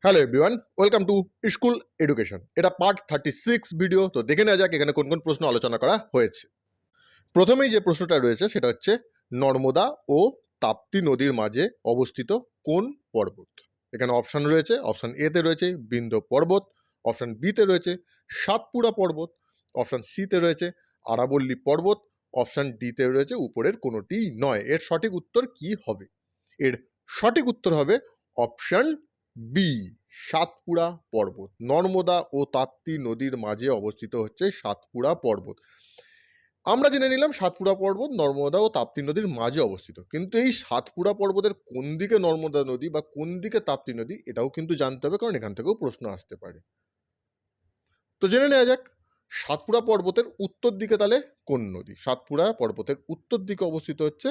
Hello everyone, welcome to school education. এটা part 36 video. তো দেখে নেওয়া যাক এখানে কোন কোন প্রশ্ন আলোচনা করা হয়েছে। প্রথমেই যে প্রশ্নটা রয়েছে সেটা হচ্ছে নর্মদা ও তাপ্তি নদীর মাঝে অবস্থিত কোন পর্বত। এখানে অপশান রয়েছে, অপশান এতে রয়েছে বিন্ধ্য পর্বত, অপশান বিতে রয়েছে সাতপুরা পর্বত, অপশান সিতে রয়েছে আরাবল্লী পর্বত, অপশান ডিতে রয়েছে উপরের কোনোটিই নয়। এর সঠিক উত্তর কি হবে? এর সঠিক উত্তর হবে অপশান বি, সাতপুরা পর্বত। নর্মদা ও তাপ্তি নদীর মাঝে অবস্থিত হচ্ছে সাতপুরা পর্বত। আমরা জেনে নিলাম সাতপুরা পর্বত নর্মদা ও তাপ্তি নদীর মাঝে অবস্থিত, কিন্তু এই সাতপুরা পর্বতের কোন দিকে নর্মদা নদী বা কোন দিকে তাপ্তি নদী এটাও কিন্তু জানতে হবে, কারণ এখান থেকেও প্রশ্ন আসতে পারে। তো জেনে নেওয়া যাক সাতপুরা পর্বতের উত্তর দিকে তাহলে কোন নদী। সাতপুরা পর্বতের উত্তর দিকে অবস্থিত হচ্ছে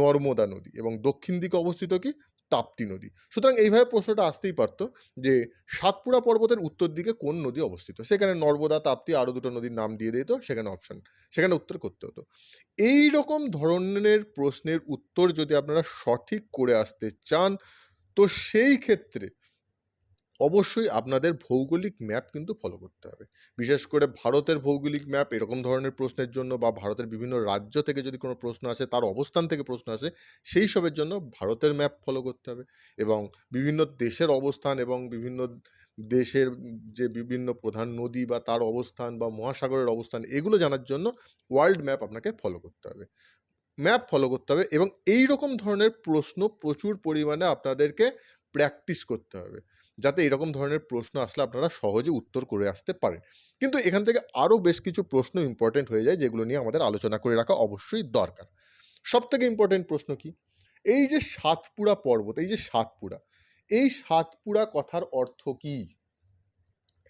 নর্মদা নদী এবং দক্ষিণ দিকে অবস্থিত কি তাপ্তি নদী। সুতরাং এইভাবে প্রশ্নটা আসতেই পারতো যে সাতপুরা পর্বতের উত্তর দিকে কোন নদী অবস্থিত, সেখানে নর্মদা তাপ্তি আরও দুটো নদীর নাম দিয়ে দিত, সেখানে অপশান, সেখানে উত্তর করতে হতো। এই রকম ধরনের প্রশ্নের উত্তর যদি আপনারা সঠিক করে আসতে চান তো সেই ক্ষেত্রে অবশ্যই আপনাদের ভৌগোলিক ম্যাপ কিন্তু ফলো করতে হবে। বিশেষ করে ভারতের ভৌগোলিক ম্যাপ এরকম ধরনের প্রশ্নের জন্য, বা ভারতের বিভিন্ন রাজ্য থেকে যদি কোনো প্রশ্ন আসে, তার অবস্থান থেকে প্রশ্ন আসে, সেই সবের জন্য ভারতের ম্যাপ ফলো করতে হবে। এবং বিভিন্ন দেশের অবস্থান এবং বিভিন্ন দেশের যে বিভিন্ন প্রধান নদী বা তার অবস্থান বা মহাসাগরের অবস্থান, এগুলো জানার জন্য ওয়ার্ল্ড ম্যাপ আপনাকে ফলো করতে হবে। ম্যাপ ফলো করতে হবে এবং এই রকম ধরনের প্রশ্ন প্রচুর পরিমাণে আপনাদেরকে প্র্যাকটিস করতে হবে, যাতে এরকম ধরনের প্রশ্ন আসলে আপনারা সহজে উত্তর করে আসতে পারেন। কিন্তু এখান থেকে আরও বেশ কিছু প্রশ্ন ইম্পর্টেন্ট হয়ে যায়, যেগুলো নিয়ে আমাদের আলোচনা করে রাখা অবশ্যই দরকার। সবথেকে ইম্পর্টেন্ট প্রশ্ন কি, এই যে সাতপুরা পর্বত, এই যে সাতপুরা, এই সাতপুরা কথার অর্থ কি?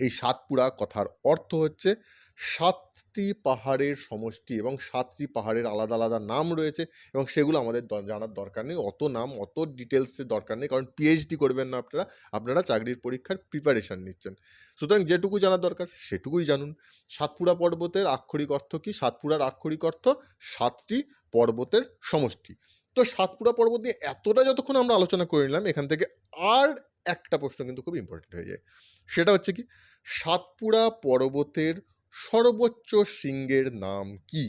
এই সাতপুরা কথার অর্থ হচ্ছে সাতটি পাহাড়ের সমষ্টি, এবং সাতটি পাহাড়ের আলাদা আলাদা নাম রয়েছে এবং সেগুলো আমাদের জানার দরকার নেই, অত নাম অত ডিটেলসের দরকার নেই, কারণ পিএইচডি করবেন না আপনারা, আপনারা চাকরির পরীক্ষার প্রিপারেশান নিচ্ছেন। সুতরাং যেটুকু জানার দরকার সেটুকুই জানুন। সাতপুরা পর্বতের আক্ষরিক অর্থ কি? সাতপুরার আক্ষরিক অর্থ সাতটি পর্বতের সমষ্টি। তো সাতপুরা পর্বত নিয়ে এতটা যতক্ষণ আমরা আলোচনা করে নিলাম, এখান থেকে আর একটা প্রশ্ন কিন্তু খুব ইম্পর্টেন্ট হয়ে যায়। সেটা হচ্ছে কি, সাতপুরা পর্বতের সর্বোচ্চ শৃঙ্গের নাম কি?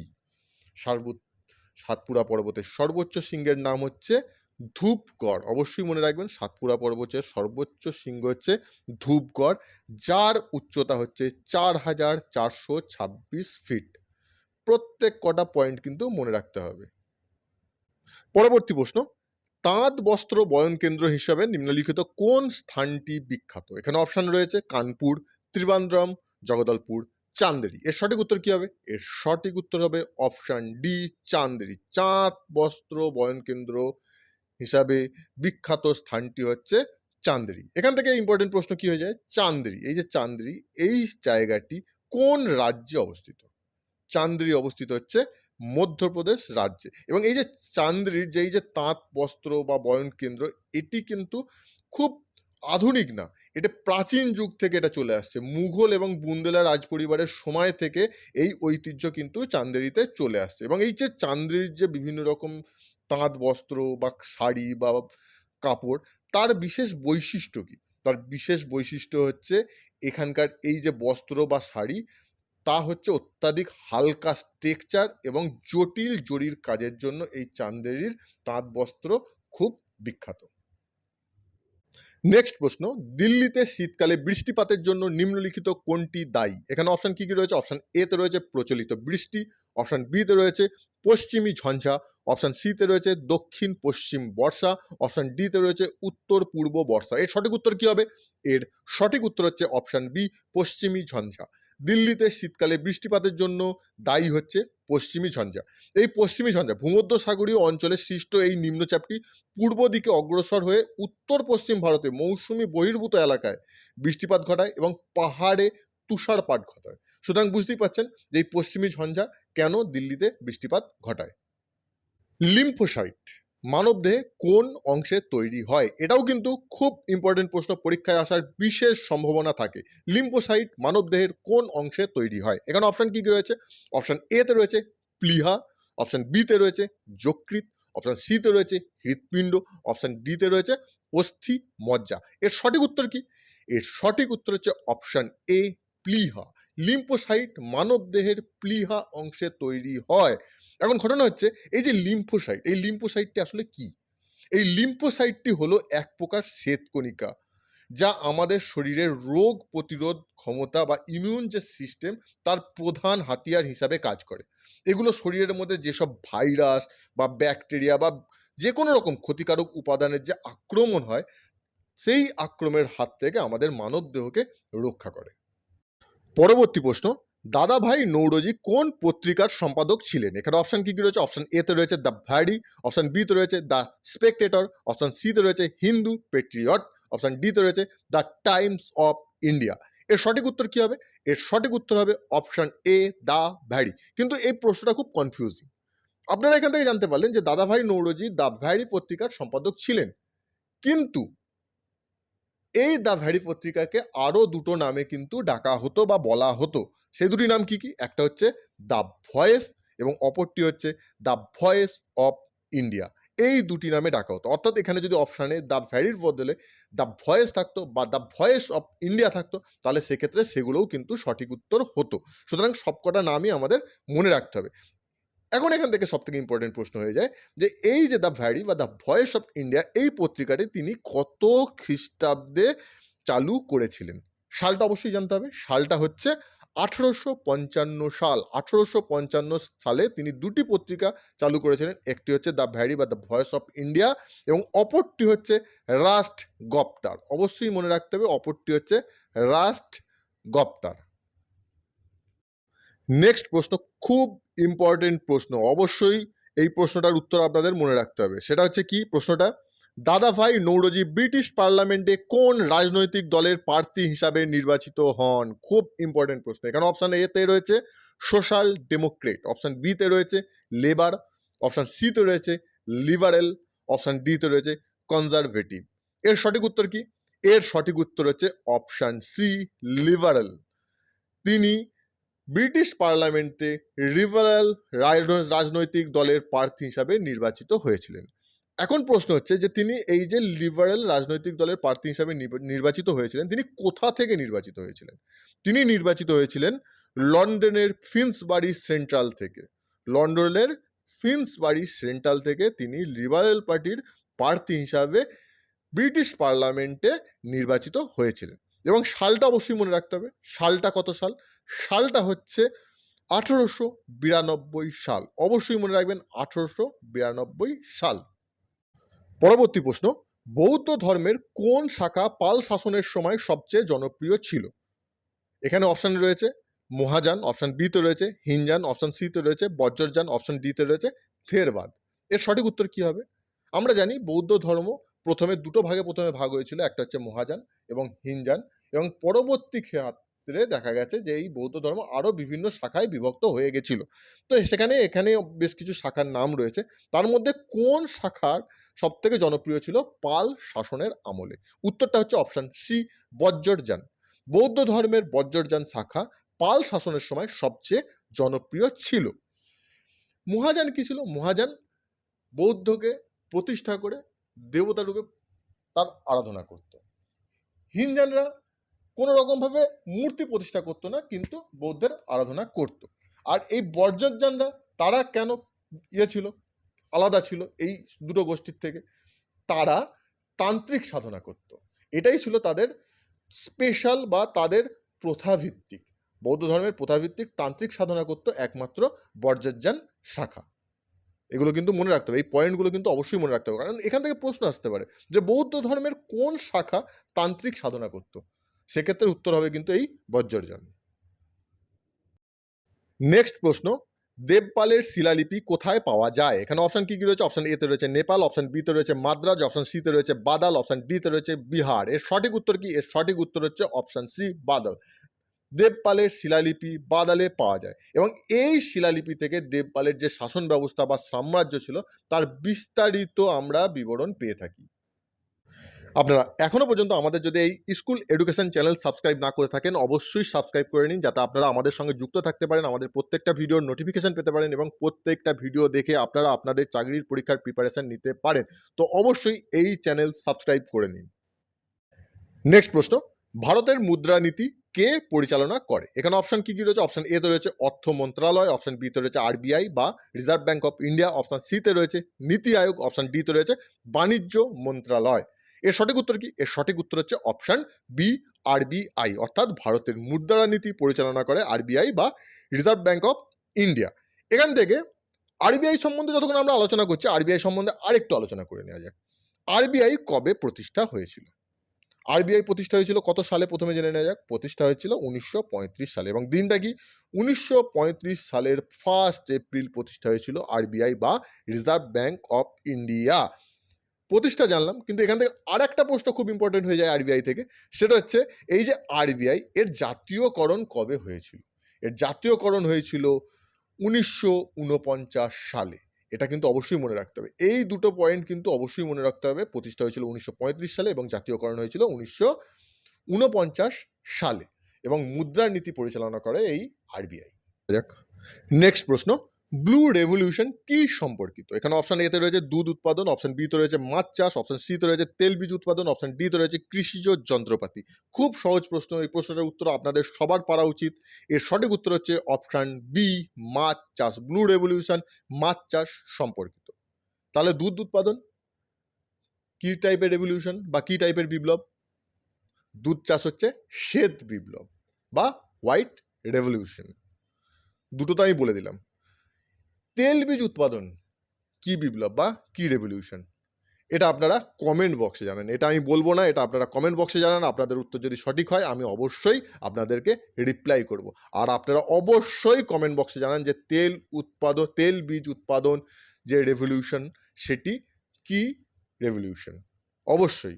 সাতপুরা পর্বতের সর্বোচ্চ শৃঙ্গের নাম হচ্ছে ধূপগড়। অবশ্যই মনে রাখবেন, সাতপুরা পর্বতের সর্বোচ্চ শৃঙ্গ হচ্ছে ধূপগড়, যার উচ্চতা হচ্ছে 4426 ফিট। প্রত্যেক কটা পয়েন্ট কিন্তু মনে রাখতে হবে। পরবর্তী প্রশ্ন, তাঁত বস্ত্র বয়ন কেন্দ্র হিসাবে নিম্নলিখিত কোন স্থানটি বিখ্যাত? এখানে অপশান রয়েছে কানপুর, ত্রিবান্দ্রম, জগদলপুর, চান্দেরি। এর সঠিক উত্তর কি হবে? এর সঠিক উত্তর হবে অপশান ডি, চান্দেরি। চাঁদ বস্ত্র বয়ন কেন্দ্র হিসাবে বিখ্যাত স্থানটি হচ্ছে চান্দেরি। এখান থেকে ইম্পর্টেন্ট প্রশ্ন কি হয়ে যায়, চান্দেরি, এই যে চান্দেরি, এই জায়গাটি কোন রাজ্যে অবস্থিত? চান্দেরি অবস্থিত হচ্ছে মধ্যপ্রদেশ রাজ্যে। এবং এই যে চান্দেরির যে এই যে তাঁত বস্ত্র বা বয়ন কেন্দ্র, এটি কিন্তু খুব আধুনিক না, এটা প্রাচীন যুগ থেকে এটা চলে আসছে। মুঘল এবং বুন্দেলা রাজ পরিবারের সময় থেকে এই ঐতিহ্য কিন্তু চান্দেরিতে চলে আসছে। এবং এই যে চান্দেরির যে বিভিন্ন রকম তাঁত বস্ত্র বা শাড়ি বা কাপড়, তার বিশেষ বৈশিষ্ট্য কি? তার বিশেষ বৈশিষ্ট্য হচ্ছে এখানকার এই যে বস্ত্র বা শাড়ি, তা হচ্ছে অত্যাধিক হালকা টেক্সচার এবং জটিল জরির কাজের জন্য এই চান্দেরির তাঁত বস্ত্র খুব বিখ্যাত। নেক্সট প্রশ্ন, দিল্লিতে শীতকালে বৃষ্টিপাতের জন্য নিম্নলিখিত কোনটি দায়ী? এখানে অপশান কি কি রয়েছে? অপশান এতে রয়েছে প্রচলিত বৃষ্টি, অপশান বিতে রয়েছে পশ্চিমী ঝঞ্ঝা, অপশান সিতে রয়েছে দক্ষিণ পশ্চিম বর্ষা, অপশান ডিতে রয়েছে উত্তর পূর্ব বর্ষা। এর সঠিক উত্তর কি হবে? এর সঠিক উত্তর হচ্ছে অপশান বি, পশ্চিমী ঝঞ্ঝা। দিল্লিতে শীতকালে বৃষ্টিপাতের জন্য দায়ী হচ্ছে পশ্চিমী ঝঞ্ঝা। এই পশ্চিমী ঝঞ্ঝা ভূমধ্যসাগরীয় অঞ্চলে সৃষ্ট এই নিম্নচাপটি পূর্ব দিকে অগ্রসর হয়ে উত্তর পশ্চিম ভারতে মৌসুমি বহির্ভূত এলাকায় বৃষ্টিপাত ঘটায় এবং পাহাড়ে তুষারপাত ঘটায়। সুতরাং বুঝতেই পারছেন যে এই পশ্চিমী ঝঞ্ঝা কেন দিল্লিতে বৃষ্টিপাত ঘটায়। লিম্ফোসাইট মানবদেহে কোন অংশে তৈরি হয়? এটাও কিন্তু খুব ইম্পর্টেন্ট প্রশ্ন, পরীক্ষায় আসার বিশেষ সম্ভাবনা থাকে। লিম্ফোসাইট মানবদেহের কোন অংশে তৈরি হয়? এখানে অপশান কি কি রয়েছে? অপশান এতে রয়েছে প্লীহা, অপশান বিতে রয়েছে যকৃৎ, অপশান সিতে রয়েছে হৃৎপিণ্ড, অপশান ডিতে রয়েছে অস্থি মজ্জা। এর সঠিক উত্তর কি? এর সঠিক উত্তর হচ্ছে অপশন এ, প্লীহা। লিম্ফোসাইট মানবদেহের প্লীহা অংশে তৈরি হয়। এখন ঘটনা হচ্ছে এই যে লিম্ফোসাইট, এই লিম্ফোসাইটটি আসলে কি? এই লিম্ফোসাইটটি হলো এক প্রকার শ্বেতকণিকা, যা আমাদের শরীরের রোগ প্রতিরোধ ক্ষমতা বা ইমিউন যে সিস্টেম তার প্রধান হাতিয়ার হিসাবে কাজ করে। এগুলো শরীরের মধ্যে যেসব ভাইরাস বা ব্যাকটেরিয়া বা যে কোনো রকম ক্ষতিকারক উপাদানের যে আক্রমণ হয়, সেই আক্রমণের হাত থেকে আমাদের মানব দেহকে রক্ষা করে। পরবর্তী প্রশ্ন, দাদাভাই নৌরোজি কোন পত্রিকার সম্পাদক ছিলেন? এখানে অপশন কি কি রয়েছে? অপশন এ তে রয়েছে দ্য ভ্যারি, অপশন বি তে রয়েছে দ্য স্পেকটেটর, অপশন সি তে রয়েছে হিন্দু পেট্রিয়ট, অপশন ডি তে রয়েছে দ্য টাইমস অফ ইন্ডিয়া। এর সঠিক উত্তর কি হবে? এর সঠিক উত্তর হবে অপশন এ, দ্য ভ্যারি। কিন্তু এই প্রশ্নটা খুব কনফিউজিং। আপনারা এখান থেকে জানতে পারলেন যে দাদাভাই নৌরোজি দ্য ভ্যারি পত্রিকার সম্পাদক ছিলেন, কিন্তু এই দ্য ভ্যারি পত্রিকাকে আরও দুটো নামে কিন্তু ডাকা হতো বা বলা হতো। সেই দুটি নাম কি কি? একটা হচ্ছে দ্য ভয়েস এবং অপরটি হচ্ছে দ্য ভয়েস অফ ইন্ডিয়া। এই দুটি নামে ডাকা হতো। অর্থাৎ এখানে যদি অপশানে দ্য ভ্যারির বদলে দ্য ভয়েস থাকতো বা দ্য ভয়েস অফ ইন্ডিয়া থাকতো, তাহলে সেক্ষেত্রে সেগুলোও কিন্তু সঠিক উত্তর হতো। সুতরাং সবকটা নামই আমাদের মনে রাখতে হবে। এখন এখান থেকে সবথেকে ইম্পর্টেন্ট প্রশ্ন হয়ে যায় যে এই যে দ্য ভ্যারি বা দ্য ভয়েস অফ ইন্ডিয়া, এই পত্রিকাটি তিনি কত খ্রিস্টাব্দে চালু করেছিলেন? সালটা অবশ্যই জানতে হবে। সালটা হচ্ছে 1855 সাল। 1855 সালে তিনি দুটি পত্রিকা চালু করেছিলেন। একটি হচ্ছে দ্য ভ্যারি বা দ্য ভয়েস অফ ইন্ডিয়া এবং অপরটি হচ্ছে রাস্ট গপ্তার। অবশ্যই মনে রাখতে হবে, অপরটি হচ্ছে রাস্ট গপ্তার। নেক্সট প্রশ্ন খুব ইম্পর্টেন্ট প্রশ্ন, অবশ্যই এই প্রশ্নটার উত্তর আপনাদের মনে রাখতে হবে। সেটা হচ্ছে কি প্রশ্নটা? দাদাভাই নৌরোজি ব্রিটিশ পার্লামেন্টে কোন রাজনৈতিক দলের প্রার্থী হিসাবে নির্বাচিত হন? খুব ইম্পর্টেন্ট প্রশ্ন। এখানে অপশান এতে রয়েছে সোশ্যাল ডেমোক্রেট, অপশান বিতে রয়েছে লেবার, অপশান সিতে রয়েছে লিবারেল, অপশান ডিতে রয়েছে কনজারভেটিভ। এর সঠিক উত্তর কি? এর সঠিক উত্তর হচ্ছে অপশান সি, লিবারেল। তিনি ব্রিটিশ পার্লামেন্টে লিবারেল রাজনৈতিক দলের প্রার্থী হিসাবে নির্বাচিত হয়েছিলেন। এখন প্রশ্ন হচ্ছে যে তিনি এই যে লিবারেল রাজনৈতিক দলের প্রার্থী হিসাবে নির্বাচিত হয়েছিলেন, তিনি কোথা থেকে নির্বাচিত হয়েছিলেন? তিনি নির্বাচিত হয়েছিলেন লন্ডনের ফিন্সবারি সেন্ট্রাল থেকে। লন্ডনের ফিন্সবারি সেন্ট্রাল থেকে তিনি লিবারেল পার্টির প্রার্থী হিসাবে ব্রিটিশ পার্লামেন্টে নির্বাচিত হয়েছিলেন। এবং সালটা অবশ্যই মনে রাখতে হবে। সালটা কত সাল? সালটা হচ্ছে 1892 সাল। অবশ্যই মনে রাখবেন 1892 সাল। পরবর্তী প্রশ্ন, বৌদ্ধ ধর্মের কোন শাখা পাল শাসনের সময় সবচেয়ে জনপ্রিয় ছিল? এখানে অপশান রয়েছে মহাযান, অপশান বিতে রয়েছে হিনযান, অপশান সিতে রয়েছে বজ্রযান, অপশান ডিতে রয়েছে থেরবাদ। এর সঠিক উত্তর কি হবে? আমরা জানি বৌদ্ধ ধর্ম প্রথমে দুটো ভাগে ভাগ হয়েছিল, একটা হচ্ছে মহাযান এবং হিনযান, এবং পরবর্তী ক্ষেত্রে দেখা গেছে যে এই বৌদ্ধ ধর্ম আরও বিভিন্ন শাখায় বিভক্ত হয়ে গেছিল। তো এখানে বেশ কিছু শাখার নাম রয়েছে। তার মধ্যে কোন শাখার সবথেকে জনপ্রিয় ছিল পাল শাসনের আমলে? উত্তরটা হচ্ছে অপশান সি, বজ্রযান। বৌদ্ধ ধর্মের বজ্রযান শাখা পাল শাসনের সময় সবচেয়ে জনপ্রিয় ছিল। মহাযান কি ছিল? মহাযান বৌদ্ধকে প্রতিষ্ঠা করে দেবতা রূপে তার আরাধনা করত। হিনযানরা কোনো রকমভাবে মূর্তি প্রতিষ্ঠা করতো না, কিন্তু বৌদ্ধের আরাধনা করত। আর এই বজ্রযানরা তারা কেন ছিল, আলাদা ছিল এই দুটো গোষ্ঠীর থেকে? তারা তান্ত্রিক সাধনা করত। এটাই ছিল তাদের স্পেশাল বা তাদের প্রথাভিত্তিক, বৌদ্ধ ধর্মের প্রথাভিত্তিক তান্ত্রিক সাধনা করত একমাত্র বজ্রযান শাখা। এগুলো কিন্তু মনে রাখতে হবে, এই পয়েন্টগুলো কিন্তু অবশ্যই মনে রাখতে হবে, কারণ এখান থেকে প্রশ্ন আসতে পারে যে বৌদ্ধ ধর্মের কোন শাখা তান্ত্রিক সাধনা করত। সেক্ষেত্রে উত্তর হবে কিন্তু এই বজ্রযান। নেক্সট প্রশ্ন, দেবপালের শিলালিপি কোথায় পাওয়া যায়? এখানে অপশন কি কি রয়েছে? অপশন এতে রয়েছে নেপাল, অপশন বিতে রয়েছে মাদ্রাজ, অপশন সিতে রয়েছে বাদাল, অপশন ডিতে রয়েছে বিহার। এর সঠিক উত্তর কি? এর সঠিক উত্তর হচ্ছে অপশন সি, বাদাল। দেবপালের শিলালিপি বাদালে পাওয়া যায় এবং এই শিলালিপি থেকে দেবপালের যে শাসন ব্যবস্থা বা সাম্রাজ্য ছিল তার বিস্তারিত আমরা বিবরণ পেয়ে থাকি। আপনারা এখনো পর্যন্ত আমাদের যদি এই স্কুল এডুকেশন চ্যানেল সাবস্ক্রাইব না করে থাকেন, অবশ্যই সাবস্ক্রাইব করে নিন, যাতে আপনারা আমাদের সঙ্গে যুক্ত থাকতে পারেন, আমাদের প্রত্যেকটা ভিডিওর নোটিফিকেশন পেতে পারেন এবং প্রত্যেকটা ভিডিও দেখে আপনারা আপনাদের চাকরির পরীক্ষার প্রিপারেশন নিতে পারেন। তো অবশ্যই এই চ্যানেল সাবস্ক্রাইব করে নিন। নেক্সট প্রশ্ন, ভারতের মুদ্রানীতি কে পরিচালনা করে? এখানে অপশন কি কি রয়েছে? অপশন এ তে রয়েছে অর্থ মন্ত্রণালয়, অপশন বি তে রয়েছে আরবিআই বা reserve bank of India, option C তে রয়েছে নীতি আয়োগ, অপশন ডি তে রয়েছে বাণিজ্য মন্ত্রণালয়। এর সঠিক উত্তর কি? এর সঠিক উত্তর হচ্ছে অপশন বি, আরবিআই, অর্থাৎ ভারতের মুদ্রানীতি পরিচালনা করে আরবিআই বা রিজার্ভ ব্যাঙ্ক অফ ইন্ডিয়া। এখান থেকে আরবিআই সম্বন্ধে যতক্ষণ আমরা আলোচনা করছি, আরবিআই সম্বন্ধে আরেকটু আলোচনা করে নেওয়া যাক। আরবিআই কবে প্রতিষ্ঠা হয়েছিল? আরবিআই প্রতিষ্ঠা হয়েছিল কত সালে? প্রথমে জেনে নেওয়া যাক। প্রতিষ্ঠা হয়েছিল 1935 সালে, এবং দিনটা কি? 1935 সালের 1 এপ্রিল প্রতিষ্ঠা হয়েছিল আরবিআই বা রিজার্ভ ব্যাঙ্ক অফ ইন্ডিয়া। প্রতিষ্ঠা জানলাম, কিন্তু এখান থেকে আর একটা প্রশ্ন খুব ইম্পর্টেন্ট হয়ে যায় আরবিআই থেকে, সেটা হচ্ছে এই যে আরবিআই, এর জাতীয়করণ কবে হয়েছিল? এর জাতীয়করণ হয়েছিল 1949 সালে। এটা কিন্তু অবশ্যই মনে রাখতে হবে, এই দুটো পয়েন্ট কিন্তু অবশ্যই মনে রাখতে হবে। প্রতিষ্ঠা হয়েছিল 1935 সালে এবং জাতীয়করণ হয়েছিল 1949 সালে, এবং মুদ্রানীতি পরিচালনা করে এই আরবিআই। নেক্সট প্রশ্ন, ব্লু রেভলিউশন কি সম্পর্কিত? এখানে অপশন এ তে রয়েছে দুধ উৎপাদন, অপশন বি তে রয়েছে মাছ চাষ, অপশন সি তে রয়েছে তেলবীজ উৎপাদন, অপশন ডি তে রয়েছে কৃষিজ যন্ত্রপাতি। খুব সহজ প্রশ্ন, এই প্রশ্নটার উত্তর আপনাদের সবার পারা উচিত। এর সঠিক উত্তর হচ্ছে অপশন বি, মাছ চাষ। ব্লু রেভলিউশন মাছ চাষ সম্পর্কিত। তাহলে দুধ উৎপাদন কি টাইপের রেভলিউশন বা কি টাইপের বিপ্লব? দুধ চাষ হচ্ছে শ্বেত বিপ্লব বা হোয়াইট রেভলিউশন। দুটো তো আমি বলে দিলাম। তেলবীজ উৎপাদন কি বিপ্লব বা কি রেভলিউশন? এটা আপনারা কমেন্ট বক্সে জানান, এটা আমি বলবো না, এটা আপনারা কমেন্ট বক্সে জানান। আপনাদের উত্তর যদি সঠিক হয় আমি অবশ্যই আপনাদেরকে রিপ্লাই করব। আর আপনারা অবশ্যই কমেন্ট বক্সে জানান যে তেল বীজ উৎপাদন যে রেভলিউশন, সেটি কি রেভলিউশন, অবশ্যই।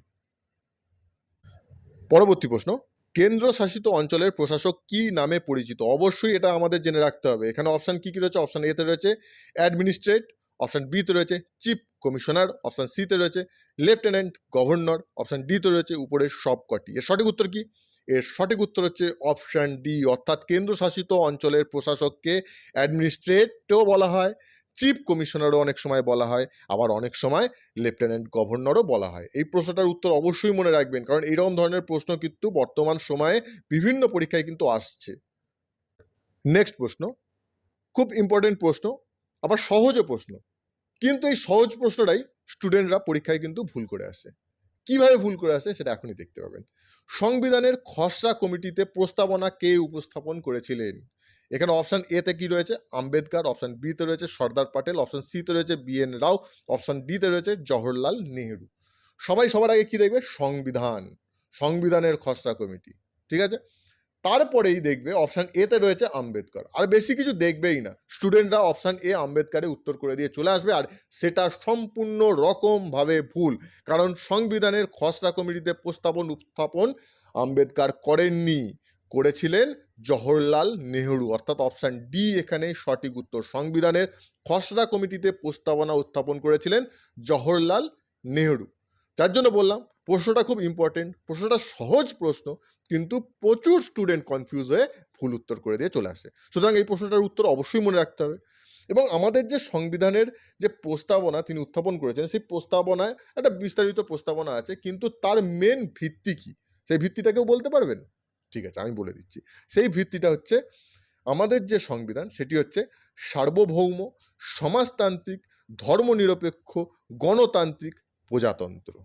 পরবর্তী প্রশ্ন, কেন্দ্রশাসিত অঞ্চলের প্রশাসক কি নামে পরিচিত? অবশ্যই এটা আমাদের জেনে রাখতে হবে। এখানে অপশন কি কি রয়েছে? অপশন এ তে রয়েছে অ্যাডমিনিস্ট্রেট, অপশন বি তে রয়েছে চিফ কমিশনার, অপশন সি তে রয়েছে লেফটেন্যান্ট গভর্নর, অপশন ডি তে রয়েছে উপরের সবকটি। এর সঠিক উত্তর কি? এর সঠিক উত্তর হচ্ছে অপশন ডি, অর্থাৎ কেন্দ্রশাসিত অঞ্চলের প্রশাসককে অ্যাডমিনিস্ট্রেটও বলা হয়, চিফ কমিশনারও অনেক সময় বলা হয়, আবার অনেক সময় লেফটেন্যান্ট গভর্নরও বলা হয়। এই প্রশ্নটার উত্তর অবশ্যই মনে রাখবেন, কারণ এইরকম ধরনের প্রশ্ন কিন্তু বর্তমান সময়ে বিভিন্ন পরীক্ষায় কিন্তু আসছে। নেক্সট প্রশ্ন, খুব ইম্পর্টেন্ট প্রশ্ন, আবার সহজও প্রশ্ন, কিন্তু এই সহজ প্রশ্নটাই স্টুডেন্টরা পরীক্ষায় কিন্তু ভুল করে আসে। কিভাবে ভুল করে আসে সেটা এখনই দেখতে পাবেন। সংবিধানের খসড়া কমিটিতে প্রস্তাবনা কে উপস্থাপন করেছিলেন? এখানে অপশন এ তে কি রয়েছে? আম্বেদকর, অপশন বি তে রয়েছে সর্দার প্যাটেল, অপশন সি তে রয়েছে বি.এন. রাও, অপশন ডি তে রয়েছে জওহরলাল নেহেরু। সবাই সবার আগে কি দেখবে? সংবিধান, সংবিধানের খসড়া কমিটি, ঠিক আছে? তারপরেই দেখবে অপশন এ তে রয়েছে আম্বেদকর, আর বেশি কিছু দেখবেই না। স্টুডেন্টরা অপশন এ আম্বেদকরে উত্তর করে দিয়ে চলে আসবে, আর সেটা সম্পূর্ণ রকমভাবে ভুল, কারণ সংবিধানের খসড়া কমিটিতে প্রস্তাবন উত্থাপন আম্বেদকর করেননি, করেছিলেন জওহরলাল নেহেরু, অর্থাৎ অপশন ডি এখানে সঠিক উত্তর। সংবিধানের খসড়া কমিটিতে প্রস্তাবনা উত্থাপন করেছিলেন জওহরলাল নেহেরু। যার জন্য বললাম প্রশ্নটা খুব ইম্পর্টেন্ট, প্রশ্নটা সহজ প্রশ্ন, কিন্তু প্রচুর স্টুডেন্ট কনফিউজ হয়ে ভুল উত্তর করে দিয়ে চলে আসে। সুতরাং এই প্রশ্নটার উত্তর অবশ্যই মনে রাখতে হবে। এবং আমাদের যে সংবিধানের যে প্রস্তাবনা তিনি উত্থাপন করেছেন, সেই প্রস্তাবনায় একটা বিস্তারিত প্রস্তাবনা আছে, কিন্তু তার মেন ভিত্তি কি, সেই ভিত্তিটাকেও বলতে পারবেন? ঠিক আছে, আমি বলে দিচ্ছি। সেই ভিত্তিটা হচ্ছে আমাদের যে সংবিধান, সেটি হচ্ছে সার্বভৌম, সমাজতান্ত্রিক, ধর্মনিরপেক্ষ, গণতান্ত্রিক, প্রজাতন্ত্র।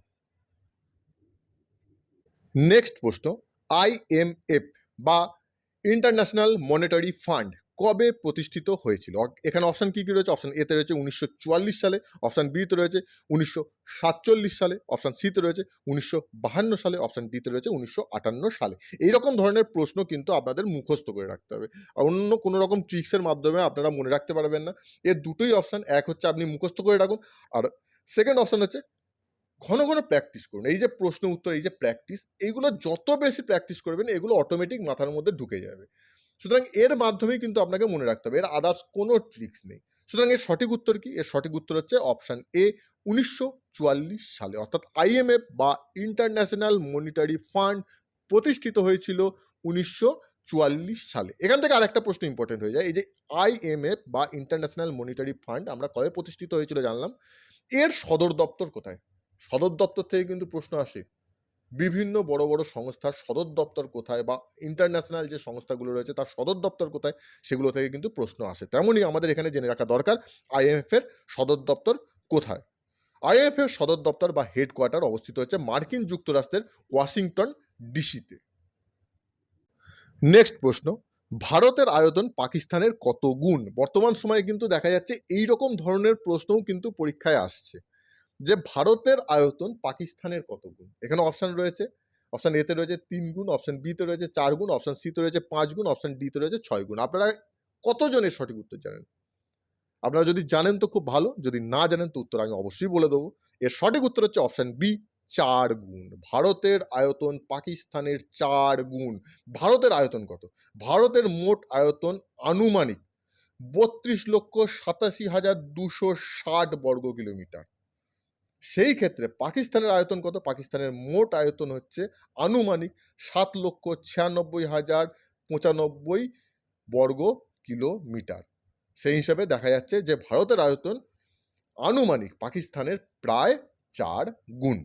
নেক্সট প্রশ্ন, IMF বা ইন্টারন্যাশনাল মনিটারি ফান্ড কবে প্রতিষ্ঠিত হয়েছিল? এখানে অপশন কি কি রয়েছে? অপশন এ তে রয়েছে 1944 সালে, অপশন বি তে রয়েছে 1947 সালে, অপশন সি তে রয়েছে 1952 সালে, অপশন ডি তে রয়েছে 1958 সালে। এইরকম ধরনের প্রশ্ন কিন্তু আপনাদের মুখস্থ করে রাখতে হবে, অন্য কোনো রকম ট্রিক্সের মাধ্যমে আপনারা মনে রাখতে পারবেন না। এর দুটোই অপশন, এক হচ্ছে আপনি মুখস্থ করে রাখুন, আর সেকেন্ড অপশন হচ্ছে ঘন ঘন প্র্যাকটিস করুন। এই যে প্রশ্ন উত্তর, এই যে প্র্যাকটিস, এইগুলো যত বেশি প্র্যাকটিস করবেন, এগুলো অটোমেটিক মাথার মধ্যে ঢুকে যাবে। সুতরাং এর মাধ্যমেই কিন্তু আপনাকে মনে রাখতে হবে, এর আদার্স কোনো ট্রিক্স নেই। সুতরাং এর সঠিক উত্তর কি? এর সঠিক উত্তর হচ্ছে অপশান এ, 1944 সালে। অর্থাৎ আইএমএফ বা ইন্টারন্যাশনাল মনিটারি ফান্ড প্রতিষ্ঠিত হয়েছিল 1944 সালে। এখান থেকে আরেকটা প্রশ্ন ইম্পর্টেন্ট হয়ে যায়। এই যে আইএমএফ বা ইন্টারন্যাশনাল মনিটারি ফান্ড আমরা কবে প্রতিষ্ঠিত হয়েছিল জানলাম। এর সদর দপ্তর কোথায়? সদর দপ্তর থেকে কিন্তু প্রশ্ন আসে। বিভিন্ন বড় বড় সংস্থার সদর দপ্তর কোথায় বা ইন্টারন্যাশনাল যে সংস্থাগুলো রয়েছে তার সদর দপ্তর কোথায়, সেগুলো থেকে কিন্তু প্রশ্ন আসে। তেমনই আমাদের এখানে জেনে রাখা দরকার আইএমএফ এর সদর দপ্তর কোথায়। আইএমএফ এর সদর দপ্তর বা হেডকোয়ার্টার অবস্থিত হচ্ছে মার্কিন যুক্তরাষ্ট্রের ওয়াশিংটন ডিসিতে। নেক্সট প্রশ্ন, ভারতের আয়তন পাকিস্তানের কত গুণ? বর্তমান সময়ে কিন্তু দেখা যাচ্ছে এই রকম ধরনের প্রশ্নও কিন্তু পরীক্ষায় আসছে যে ভারতের আয়তন পাকিস্তানের কত গুণ। এখানে অপশান রয়েছে, অপশান এতে রয়েছে 3 গুণ, অপশান বিতে রয়েছে 4 গুণ, অপশান সিতে রয়েছে 5 গুণ, অপশান ডিতে রয়েছে 6 গুণ। আপনারা কতজনের সঠিক উত্তর জানেন? আপনারা যদি জানেন তো খুব ভালো, যদি না জানেন তো উত্তর আমি অবশ্যই বলে দেবো। এর সঠিক উত্তর হচ্ছে অপশান বি, 4 গুণ। ভারতের আয়তন পাকিস্তানের 4 গুণ। ভারতের আয়তন কত? ভারতের মোট আয়তন আনুমানিক 32,87,260 বর্গ কিলোমিটার। সেই ক্ষেত্রে পাকিস্তানের আয়তন কত? পাকিস্তানের মোট আয়তন হচ্ছে আনুমানিক 7,96,095 বর্গ কিলোমিটার। সেই হিসাবে দেখা যাচ্ছে যে ভারতের আয়তন আনুমানিক পাকিস্তানের প্রায় 4 গুণ।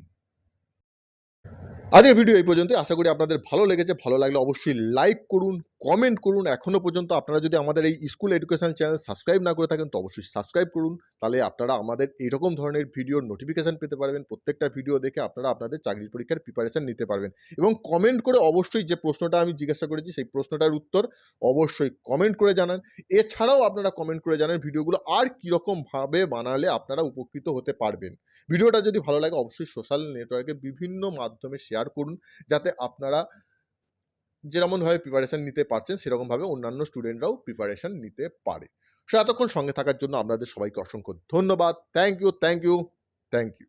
আজকের ভিডিও এই পর্যন্ত। আশা করি আপনাদের ভালো লেগেছে। ভালো লাগলে অবশ্যই লাইক করুন, কমেন্ট করুন। এখনো পর্যন্ত আপনারা যদি আমাদের এই স্কুল এডুকেশন চ্যানেল সাবস্ক্রাইব না করে থাকেন তো অবশ্যই সাবস্ক্রাইব করুন। তাহলে আপনারা আমাদের এইরকম ধরনের ভিডিওর নোটিফিকেশান পেতে পারবেন। প্রত্যেকটা ভিডিও দেখে আপনারা আপনাদের চাকরির পরীক্ষার প্রিপারেশান নিতে পারবেন। এবং কমেন্ট করে অবশ্যই যে প্রশ্নটা আমি জিজ্ঞাসা করেছি সেই প্রশ্নটার উত্তর অবশ্যই কমেন্ট করে জানান। এছাড়াও আপনারা কমেন্ট করে জানান ভিডিওগুলো আর কীরকমভাবে বানালে আপনারা উপকৃত হতে পারবেন। ভিডিওটা যদি ভালো লাগে অবশ্যই সোশ্যাল নেটওয়ার্কে বিভিন্ন মাধ্যমে শেয়ার করুন, যাতে আপনারা যেরকমভাবে প্রিপারেশান নিতে পারছেন সেরকমভাবে অন্যান্য স্টুডেন্টরাও প্রিপারেশান নিতে পারে। সো এতক্ষণ সঙ্গে থাকার জন্য আপনাদের সবাইকে অসংখ্য ধন্যবাদ। Thank you, thank you, thank you.